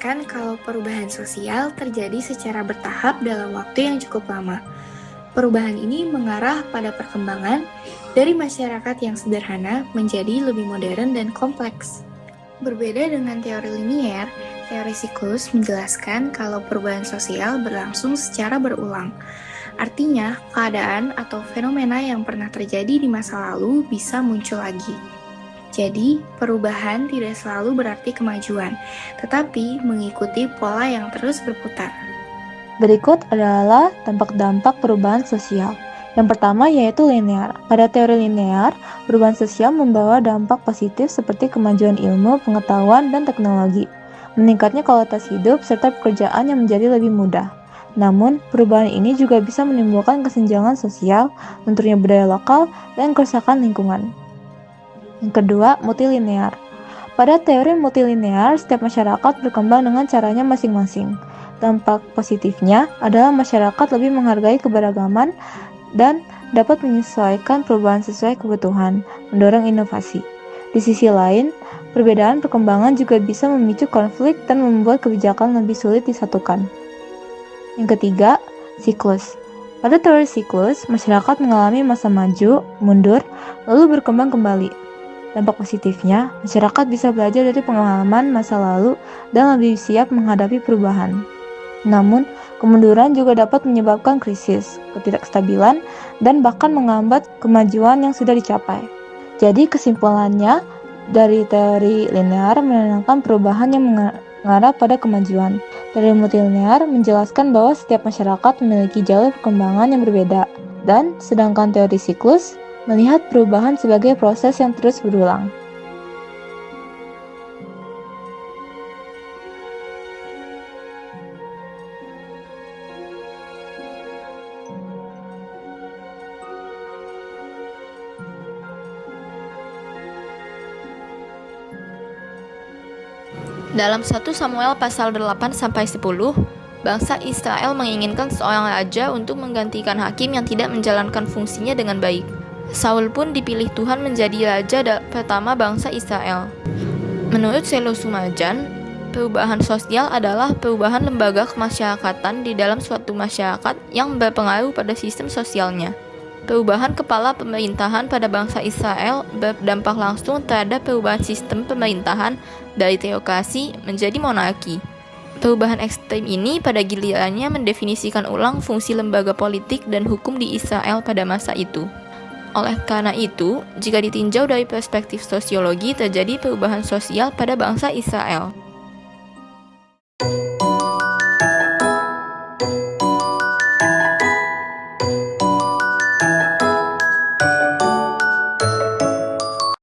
menjelaskan kalau perubahan sosial terjadi secara bertahap dalam waktu yang cukup lama. Perubahan ini mengarah pada perkembangan dari masyarakat yang sederhana menjadi lebih modern dan kompleks. Berbeda dengan teori linier, teori siklus menjelaskan kalau perubahan sosial berlangsung secara berulang. Artinya, keadaan atau fenomena yang pernah terjadi di masa lalu bisa muncul lagi. Jadi, perubahan tidak selalu berarti kemajuan, tetapi mengikuti pola yang terus berputar. Berikut adalah dampak-dampak perubahan sosial. Yang pertama yaitu linear. Pada teori linear, perubahan sosial membawa dampak positif seperti kemajuan ilmu, pengetahuan, dan teknologi, meningkatnya kualitas hidup, serta pekerjaan yang menjadi lebih mudah. Namun, perubahan ini juga bisa menimbulkan kesenjangan sosial, lunturnya budaya lokal, dan kerusakan lingkungan. Yang kedua, multilinear. Pada teori multilinear, setiap masyarakat berkembang dengan caranya masing-masing. Dampak positifnya adalah masyarakat lebih menghargai keberagaman dan dapat menyesuaikan perubahan sesuai kebutuhan, mendorong inovasi. Di sisi lain, perbedaan perkembangan juga bisa memicu konflik dan membuat kebijakan lebih sulit disatukan. Yang ketiga, siklus. Pada teori siklus, masyarakat mengalami masa maju, mundur, lalu berkembang kembali. Dampak positifnya, masyarakat bisa belajar dari pengalaman masa lalu dan lebih siap menghadapi perubahan. Namun, kemunduran juga dapat menyebabkan krisis, ketidakstabilan, dan bahkan menghambat kemajuan yang sudah dicapai. Jadi, kesimpulannya, dari teori linear menanamkan perubahan yang mengarah pada kemajuan. Teori multilinear menjelaskan bahwa setiap masyarakat memiliki jalur perkembangan yang berbeda, dan sedangkan teori siklus melihat perubahan sebagai proses yang terus berulang. Dalam 1 Samuel pasal 8-10, bangsa Israel menginginkan seorang raja untuk menggantikan hakim yang tidak menjalankan fungsinya dengan baik. Saul pun dipilih Tuhan menjadi raja pertama bangsa Israel. Menurut Selo Sumarjan, perubahan sosial adalah perubahan lembaga kemasyarakatan di dalam suatu masyarakat yang berpengaruh pada sistem sosialnya. Perubahan kepala pemerintahan pada bangsa Israel berdampak langsung terhadap perubahan sistem pemerintahan dari teokrasi menjadi monarki. Perubahan ekstrem ini pada gilirannya mendefinisikan ulang fungsi lembaga politik dan hukum di Israel pada masa itu. Oleh karena itu, jika ditinjau dari perspektif sosiologi, terjadi perubahan sosial pada bangsa Israel.